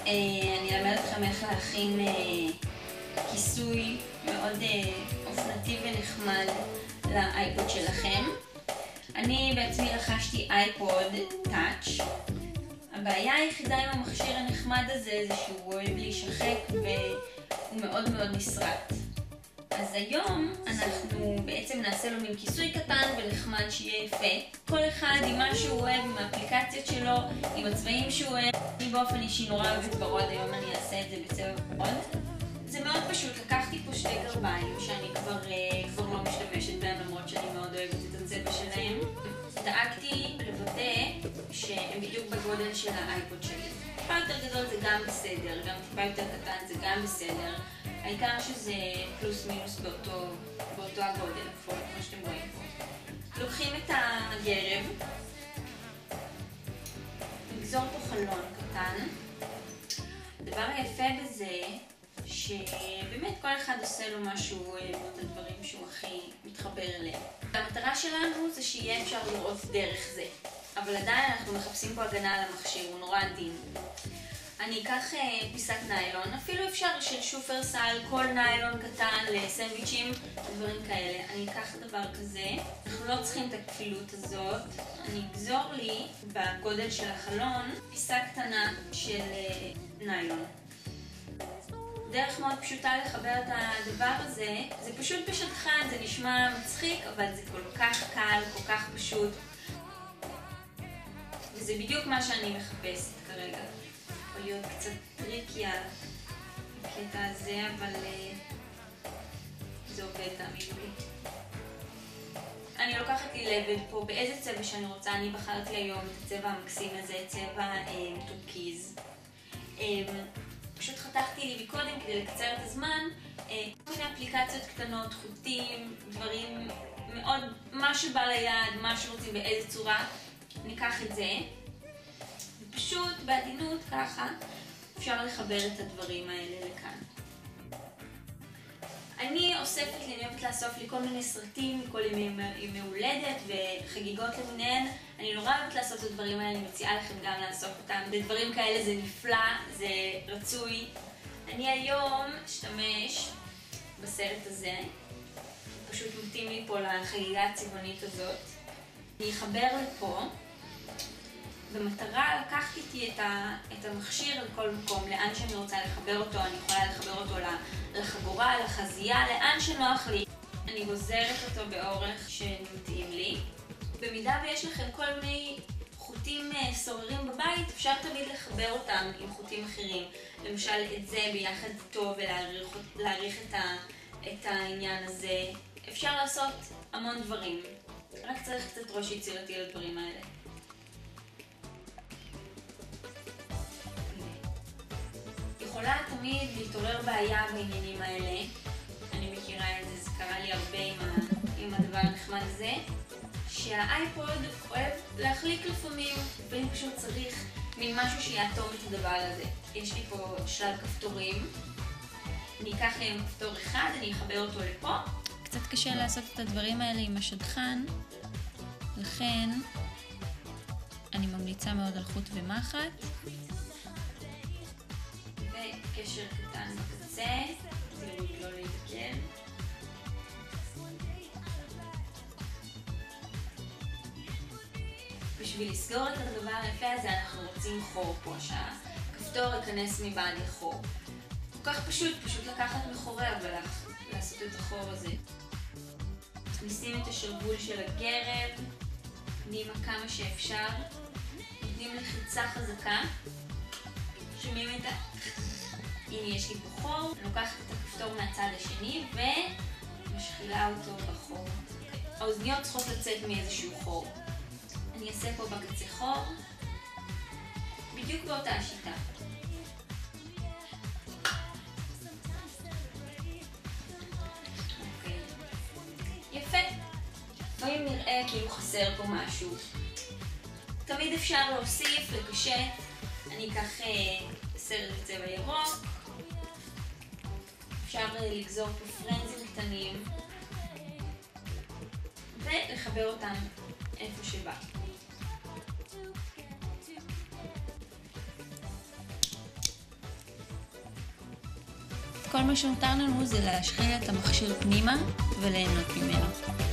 אני אלמד אתכם איך להכין כיסוי מאוד אופנתי ונחמד לאייפוד שלכם. אני בעצמי רכשתי אייפוד טאץ'. הבעיה היחידה עם המכשיר הנחמד הזה זה שהוא אוהב להישחק והוא מאוד מאוד נסרט. אז היום אנחנו בעצם נעשה לו מין כיסוי קטן ונחמד שיהיה יפה. כל אחד עם מה שהוא אוהב, עם האפליקציות שלו, עם הצבעים שהוא אוהב. אני באופן אישי נורא אוהבת ורוד, היום אני אעשה את זה בצבע ורוד. זה מאוד פשוט, לקחתי פה שתי גרביים שאני כבר לא משתמשת בהם למרות שאני מאוד אוהבת את הצבע שלהם. דאגתי לוודא שהם בדיוק בגודל של האייפוד שלי. טיפה יותר גדול זה גם בסדר, גם טיפה יותר קטן זה גם בסדר. העיקר שזה פלוס מינוס באותו הגודל, כמו שאתם רואים פה. לוקחים את הגרב, נגזור פה חלון קטן. הדבר היפה בזה שבאמת כל אחד עושה לו משהו, את הדברים שהוא הכי מתחבר אליהם. המטרה שלנו זה שיהיה אפשר לראות דרך זה, אבל עדיין אנחנו מחפשים פה הגנה על המכשיר, הוא נורא עדין. אני אקח פיסת ניילון, אפילו אפשר של שופרסל, כל ניילון קטן לסנדוויצ'ים, דברים כאלה. אני אקח דבר כזה, אנחנו לא צריכים את הכפילות הזאת. אני אגזור לי בגודל של החלון פיסה קטנה של ניילון. דרך מאוד פשוטה לחבר את הדבר הזה, זה פשוט בשטחן, זה נשמע מצחיק, אבל זה כל כך קל, כל כך פשוט. וזה בדיוק מה שאני מחפשת כרגע. יכול להיות קצת טריקי על הקטע הזה, אבל זה עובד, תאמינו לי. אני לוקחת לי לבד פה באיזה צבע שאני רוצה. אני בחרתי היום את הצבע המקסים הזה, צבע טורקיז. פשוט חתכתי לי מקודם כדי לקצר את הזמן, כל מיני אפליקציות קטנות, חוטים, דברים מאוד, מה שבא ליד, מה שרוצים, באיזה צורה. ניקח את זה, ופשוט בעדינות ככה אפשר לחבר את הדברים האלה לכאן. אני אוהבת לאסוף לי כל מיני סרטים, כל ימי הולדת וחגיגות למיניהן. אני נורא אוהבת לאסוף את הדברים האלה, אני מציעה לכם גם לאסוף אותם. בדברים כאלה זה נפלא, זה רצוי. אני היום אשתמש בסרט הזה, פשוט מתאים לי פה לחגיגה הצבעונית הזאת. אני אחבר לפה, במטרה לקחת איתי את המכשיר לכל מקום, לאן שאני רוצה לחבר אותו. אני יכולה לחבר אותו לחגורה, לחזייה, לאן שנוח לי. אני גוזרת אותו באורך שמתאים לי. במידה ויש לכם כל מיני חוטים סוררים בבית, אפשר תמיד לחבר אותם עם חוטים אחרים. למשל את זה ביחד איתו ולהעריך את העניין הזה. אפשר לעשות המון דברים. רק צריך קצת ראש יצירתי על הדברים האלה. יכולה תמיד להתעורר בעיה בעניינים האלה. אני מכירה את זה, זה קרה לי הרבה עם הדבר הנחמד הזה. שהאייפוד אוהב להחליק לפעמים, ואני פשוט צריך מין משהו שיאטום את הדבר הזה. יש לי פה שלל כפתורים. אני אקח להם כפתור אחד, אני אחבר אותו לפה. קצת קשה לעשות את הדברים האלה עם השדכן, לכן אני ממליצה מאוד על חוט ומחט. וקשר קטן בקצה, זה לא להתעכב. בשביל לסגור את הדבר היפה הזה אנחנו רוצים חור פה, שהכפתור ייכנס מבעד לחור. כל כך פשוט לקחת מחורר ולעשות את החור הזה. מכניסים את השרוול של הגרב, פנימה כמה שאפשר, נותנים לחיצה חזקה, שומעים את הנה יש לי פה חור, אני לוקחת את הכפתור מהצד השני ומשחילה אותו בחור. האוזניות צריכות לצאת מאיזשהו חור. אני אעשה פה בקצה חור, בדיוק באותה השיטה. אוקיי. יפה. לפעמים נראה כאילו חסר פה משהו. תמיד אפשר להוסיף, לקשט. אני אקח סרט בצבע ירוק. אפשר לגזור פה פרנזים קטנים ולחבר אותם איפה שבא. כל מה שנותר לנו זה להשחיל את המכשיר פנימה וליהנות ממנו.